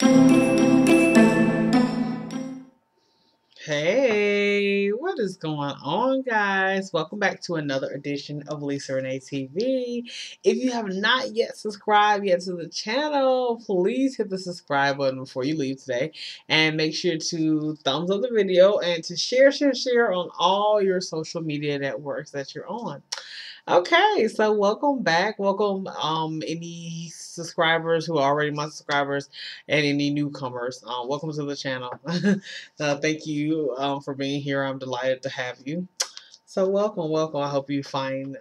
Hey, what is going on, guys? Welcome back to another edition of Lisa Renee TV. If you have not yet subscribed yet to the channel, please hit the subscribe button before you leave today, and make sure to thumbs up the video and to share on all your social media networks that you're on. Okay, so welcome back. Welcome any subscribers who are already my subscribers and any newcomers. Welcome to the channel. Thank you for being here. I'm delighted to have you. So welcome. I hope you find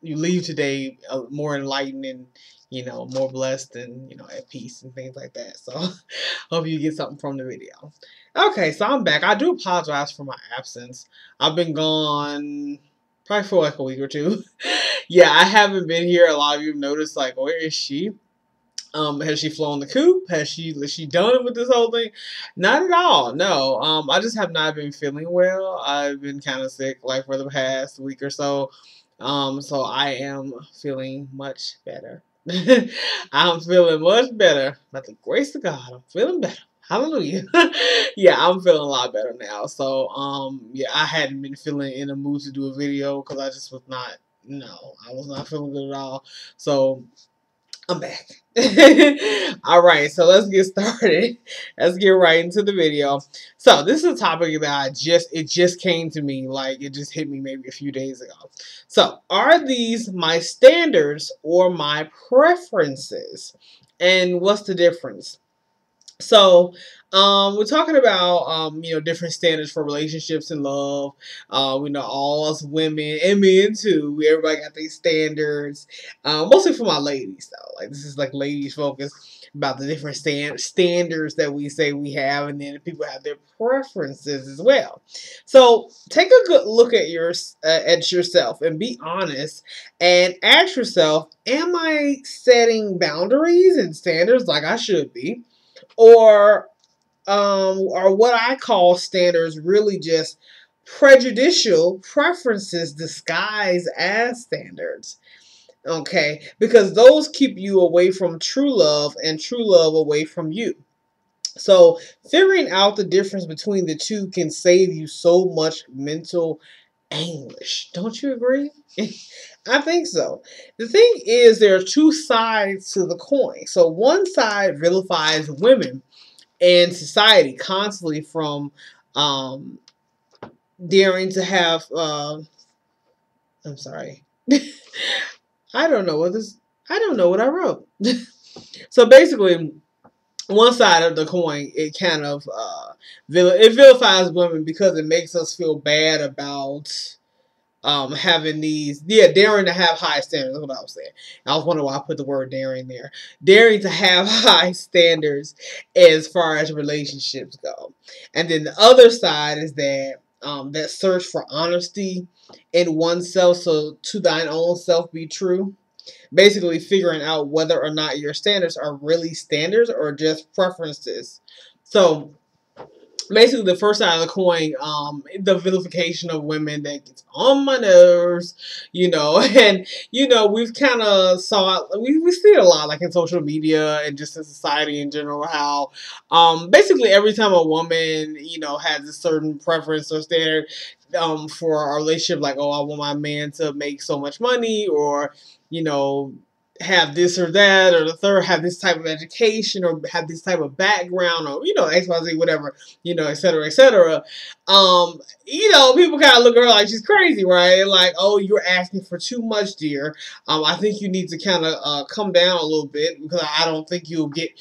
you leave today more enlightened and more blessed and at peace and things like that. So hope you get something from the video. Okay, so I'm back. I do apologize for my absence. I've been gone probably for like a week or two. Yeah, I haven't been here. A lot of you have noticed, like, where is she? Has she flown the coop? Is she done with this whole thing? Not at all. No. I just have not been feeling well. I've been kind of sick, like for the past week or so. So I am feeling much better. I'm feeling much better. By the grace of God, I'm feeling better. Hallelujah. Yeah, I'm feeling a lot better now. So, yeah, I hadn't been feeling in a mood to do a video because I just was not, no, I was not feeling good at all. So, I'm back. All right, so let's get started. Let's get right into the video. So this is a topic that it just came to me, like it just hit me maybe a few days ago. So are these my standards or my preferences? And what's the difference? So, we're talking about, different standards for relationships and love. We know all us women and men too. Everybody got these standards. Mostly for my ladies though. Like this is like ladies focus about the different standards that we say we have, and then people have their preferences as well. So take a good look at yourself and be honest and ask yourself: am I setting boundaries and standards like I should be? Or are what I call standards really just prejudicial preferences disguised as standards? Okay, because those keep you away from true love and true love away from you. So figuring out the difference between the two can save you so much mental anguish. Don't you agree? I think so. The thing is, there are two sides to the coin. So one side vilifies women in society constantly from um, daring to have. I'm sorry. I don't know what this. I don't know what I wrote. So basically, one side of the coin, it kind of it vilifies women because it makes us feel bad about having these, daring to have high standards. That's what I was saying. I was wondering why I put the word daring there. Daring to have high standards as far as relationships go. And then the other side is that that search for honesty in oneself, so to thine own self be true. Basically figuring out whether or not your standards are really standards or just preferences. So basically the first side of the coin, the vilification of women that gets on my nerves, and we've kind of we see it a lot, like in social media and just in society in general, how basically every time a woman has a certain preference or standard for a relationship, like, oh, I want my man to make so much money, or you know have this or that, or the third, have this type of education, or have this type of background, or XYZ, whatever, et cetera, et cetera. People kind of look at her like she's crazy, right? Like, oh, you're asking for too much, dear. I think you need to kind of come down a little bit, because I don't think you'll get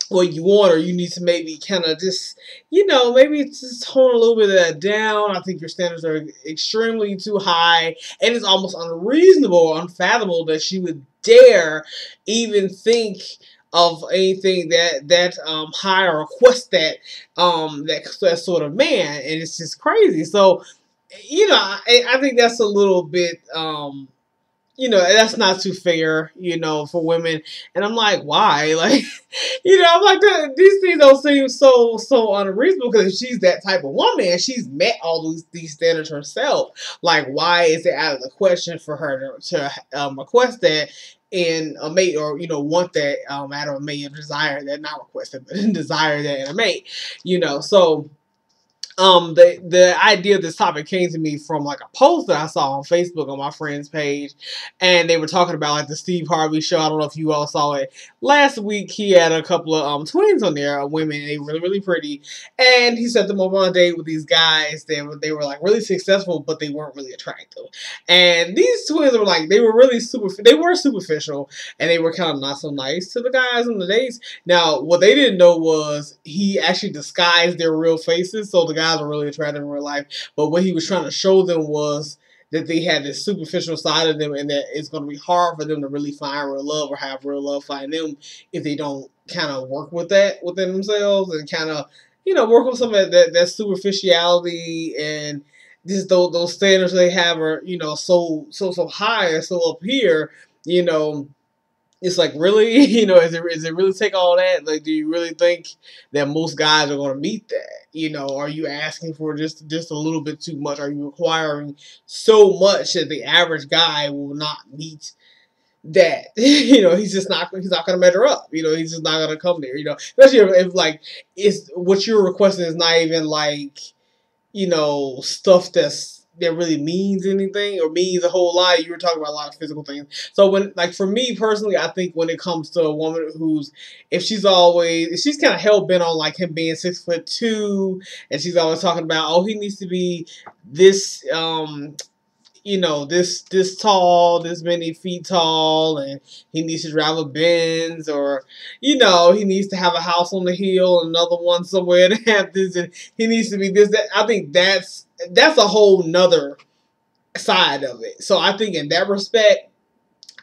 what you want, or you need to maybe kind of just, maybe just tone a little bit of that down. I think your standards are extremely too high, and it's almost unreasonable, unfathomable that she would dare even think of anything that high, or request that sort of man, and it's just crazy. So, I think that's a little bit that's not too fair, for women. And I'm like, why? Like, I'm like, these things don't seem so unreasonable, because if she's that type of woman and she's met all these standards herself, like, why is it out of the question for her to request that? in a mate, or want that out of a mate, or desire that, not requested, but desire that in a mate. So the idea of this topic came to me from like a post that I saw on Facebook on my friend's page, and they were talking about like the Steve Harvey show. I don't know if you all saw it last week. He had a couple of twins on there, women. They were really, really pretty, and he set them up on a date with these guys. They were like really successful, but they weren't really attractive. And these twins were like, they were superficial, and they were kind of not so nice to the guys on the dates. Now, what they didn't know was he actually disguised their real faces, so the guys are really attractive in real life. But what he was trying to show them was that they had this superficial side of them, and that it's going to be hard for them to really find real love, or have real love find them, if they don't kind of work with that within themselves, and kind of work on some of that superficiality, and just those standards they have are so high and so up here. It's like, really, is it really take all that? Like, do you really think that most guys are going to meet that? Are you asking for just a little bit too much? Are you requiring so much that the average guy will not meet that? He's not going to measure up. He's just not going to come there. Especially if like it's what you're requesting is not even like stuff that really means anything, or means a whole lot. You were talking about a lot of physical things. So when, like, for me personally, I think when it comes to a woman if she's kind of hell bent on like him being 6'2", and she's always talking about, oh, he needs to be this, this tall, this many feet tall, and he needs to drive a Benz, or he needs to have a house on the hill and another one somewhere in the Hamptons, and he needs to be this, that. I think that's a whole nother side of it. So I think in that respect,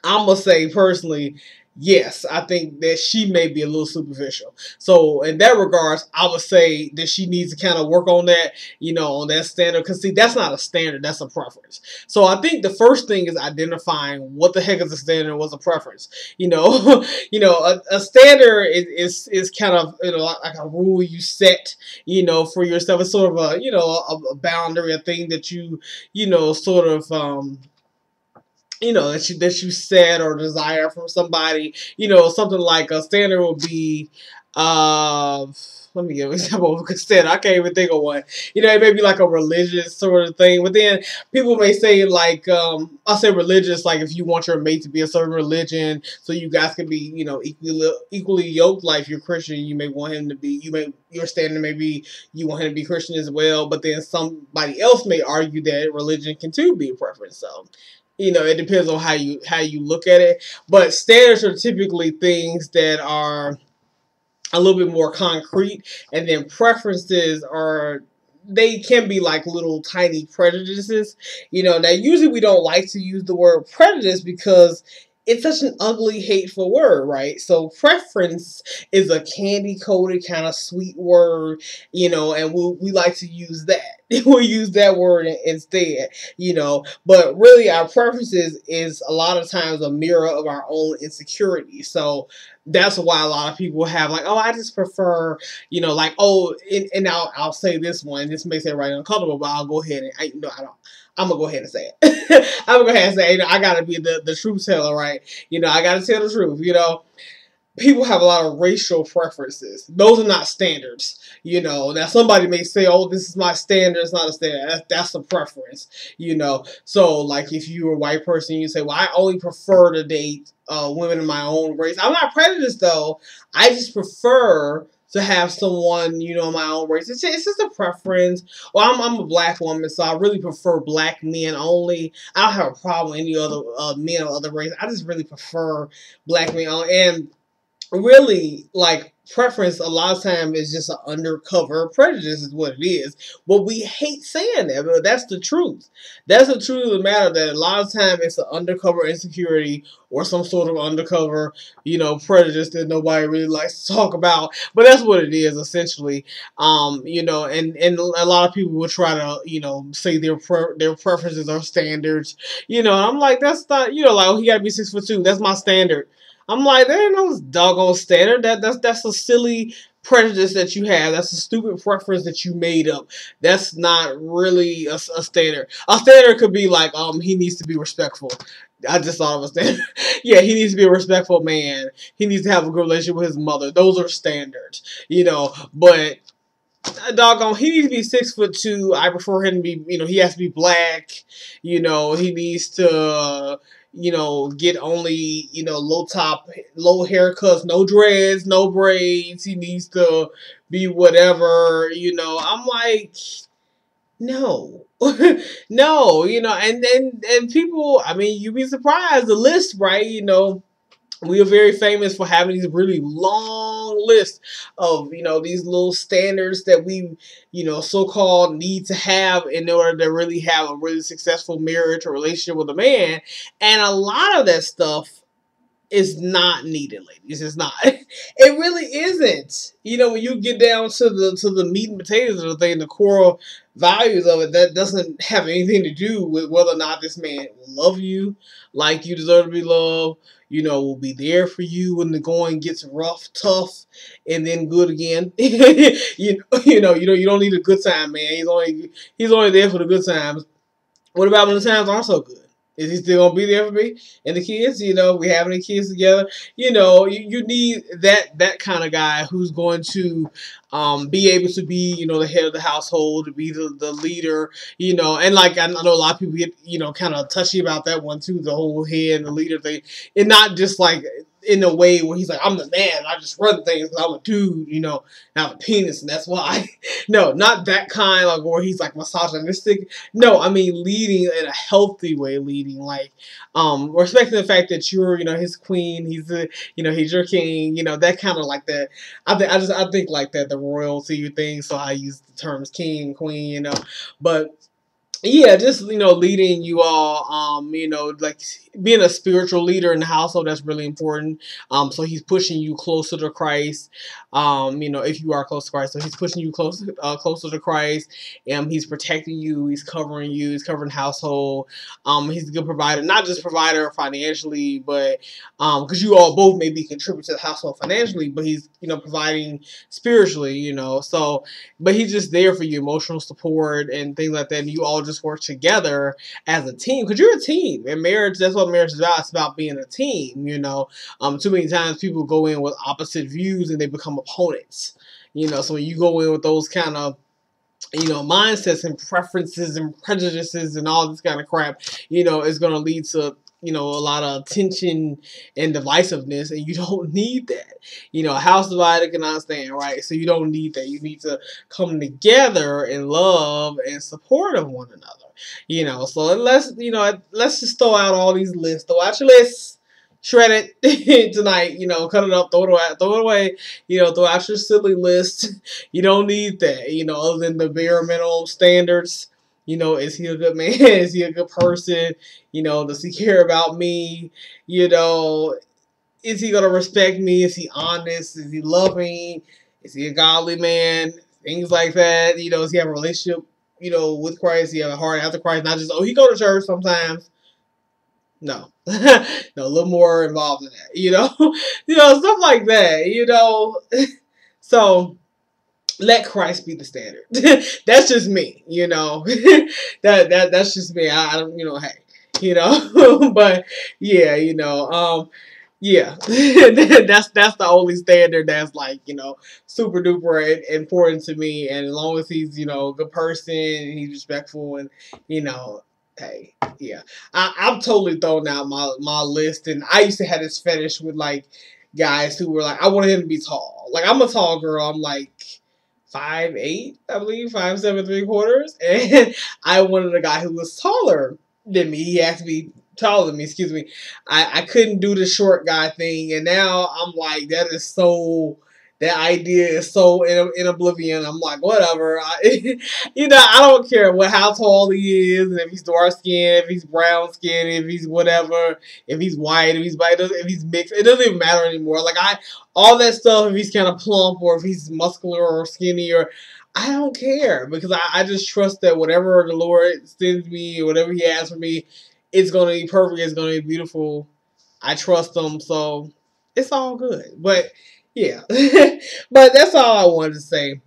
I'm gonna say personally, yes, I think that she may be a little superficial. So in that regards, I would say that she needs to kind of work on that, on that standard. Because see, that's not a standard, that's a preference. So I think the first thing is identifying what the heck is a standard and what's a preference. A standard is kind of like a rule you set, for yourself. It's sort of a boundary, a thing that you sort of that you set or desire from somebody. Something like a standard would be, let me give an example of a standard. I can't even think of one. It may be like a religious sort of thing, but then people may say like, I'll say religious, like if you want your mate to be a certain religion, so you guys can be, equally yoked. Like if you're Christian, you may want him to be, your standard may be, you want him to be Christian as well, but then somebody else may argue that religion can too be a preference. So, it depends on how you look at it. But standards are typically things that are a little bit more concrete, and then preferences they can be like little tiny prejudices. Now usually we don't like to use the word prejudice because it's such an ugly, hateful word, right? So preference is a candy-coated kind of sweet word, and we like to use that. We'll use that word instead, But really, our preferences is a lot of times a mirror of our own insecurities. So that's why a lot of people have like, oh, I just prefer, like, oh, and I'll say this one. This makes everybody uncomfortable, but I'll go ahead and I'm gonna go ahead and say it. I'm gonna go ahead and say, I gotta be the truth teller, right? I gotta tell the truth. People have a lot of racial preferences. Those are not standards. Now somebody may say, oh, this is my standard. It's not a standard. That's a preference. So like if you're a white person, you say, well, I only prefer to date women of my own race. I'm not prejudiced though. I just prefer to have someone, my own race. It's just a preference. Well, I'm a black woman, so I really prefer black men only. I don't have a problem with any other men of other race. I just really prefer black men only. And really, like, preference a lot of time is just an undercover prejudice is what it is. But we hate saying that, but that's the truth. That's the truth of the matter, that a lot of time it's an undercover insecurity or some sort of undercover, prejudice that nobody really likes to talk about. But that's what it is, essentially. And a lot of people will try to, say their preferences are standards. I'm like, that's not, like, oh, he gotta be 6'2". That's my standard. I'm like, there ain't no doggone standard. That's a silly prejudice that you have. That's a stupid preference that you made up. That's not really a standard. A standard could be like, he needs to be respectful. I just thought of a standard. Yeah, he needs to be a respectful man. He needs to have a good relationship with his mother. Those are standards, But doggone, he needs to be 6'2". I prefer him to be, he has to be black. He needs to, get only, low haircuts, no dreads, no braids. He needs to be whatever. I'm like, no, no, and people. I mean, you'd be surprised the list, right? We are very famous for having these really long lists of, these little standards that we, so-called need to have in order to really have a really successful marriage or relationship with a man. And a lot of that stuff is not needed, ladies. It's not. It really isn't. When you get down to the meat and potatoes of the thing, the core values of it, that doesn't have anything to do with whether or not this man will love you like you deserve to be loved. Will be there for you when the going gets rough, tough, and then good again. You don't need a good time, man. He's only there for the good times. What about when the times aren't so good? Is he still gonna be there for me and the kids? We having the kids together. You need that kind of guy who's going to be able to be, the head of the household, to be the leader, and like I know a lot of people get, kind of touchy about that one too, the whole head and the leader thing, and not just like in a way where he's like, I'm the man, I just run things because I'm a dude, I have a penis and that's why. No, not that kind, like where he's like misogynistic. No, I mean leading in a healthy way, leading like respecting the fact that you're, his queen, he's your king, that kind of like that. I think like that, the royalty thing. So I use the terms king, queen, but yeah, just leading you all, like being a spiritual leader in the household, that's really important. So he's pushing you closer to Christ. If you are close to Christ, so he's pushing you closer to Christ. He's protecting you, he's covering you, he's covering household. He's a good provider, not just provider financially, but because you all both maybe contribute to the household financially, but he's providing spiritually. So, but he's just there for you, emotional support and things like that. And you all just work together as a team because you're a team. And marriage, that's what marriage is about. It's about being a team. Too many times people go in with opposite views and they become opponents. So when you go in with those kind of mindsets and preferences and prejudices and all this kind of crap, it's going to lead to, a lot of tension and divisiveness, and you don't need that. A house divided cannot stand, right? So you don't need that. You need to come together in love and support of one another. So let's just throw out all these lists. Throw out your lists. Shred it tonight, cut it up, throw it away, throw out your silly list. You don't need that, other than the bare minimum standards. Is he a good man? Is he a good person? Does he care about me? Is he going to respect me? Is he honest? Is he loving? Is he a godly man? Things like that. Does he have a relationship, with Christ? Does he have a heart after Christ? Not just, he go to church sometimes. No. No, a little more involved in that, stuff like that, So let Christ be the standard. That's just me, that's just me. I don't, hey, but yeah, yeah, that's the only standard that's like, super duper important to me. And as long as he's, a good person and he's respectful and, hey, yeah, I'm totally throwing out my list. And I used to have this fetish with like guys who were like, I wanted him to be tall. Like I'm a tall girl. I'm like 5'8", I believe, 5'7" 3/4, and I wanted a guy who was taller than me. He has to be taller than me. Excuse me. I couldn't do the short guy thing, and now I'm like, that is so. That idea is so in oblivion. I'm like, whatever. I don't care how tall he is, and if he's dark skinned, if he's brown skinned, if he's whatever, if he's white, if he's white, if he's mixed. It doesn't even matter anymore. Like all that stuff, if he's kind of plump or if he's muscular or skinny, or I don't care, because I just trust that whatever the Lord sends me or whatever he has for me, it's going to be perfect. It's going to be beautiful. I trust him, so it's all good. But yeah, but that's all I wanted to say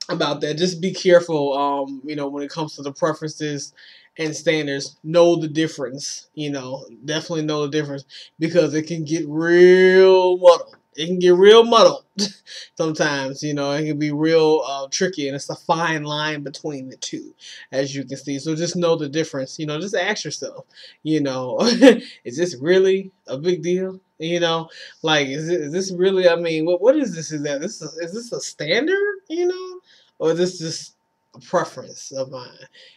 about that. Just be careful, when it comes to the preferences and standards, know the difference. You know, definitely know the difference, because it can get real muddled. It can get real muddled sometimes. You know, it can be real tricky, and it's a fine line between the two, as you can see. So just know the difference. You know, just ask yourself, you know, is this really a big deal? You know, like, is this really? I mean, what is this? Is this a standard? You know, or is this just a preference of mine?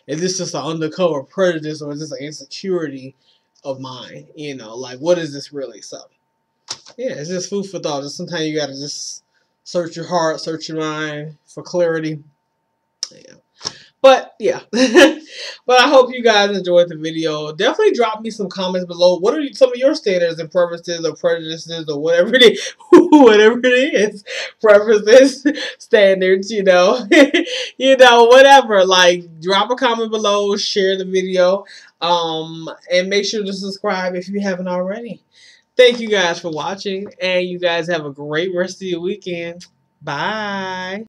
Is this just an undercover prejudice, or is this an insecurity of mine? You know, like, what is this really? So, yeah, it's just food for thought. Just sometimes you gotta just search your heart, search your mind for clarity. Yeah. But yeah, but I hope you guys enjoyed the video. Definitely drop me some comments below. What are some of your standards and preferences or prejudices or whatever it is, whatever it is, preferences, standards, you know, you know, whatever. Like, drop a comment below, share the video, and make sure to subscribe if you haven't already. Thank you guys for watching, and you guys have a great rest of your weekend. Bye.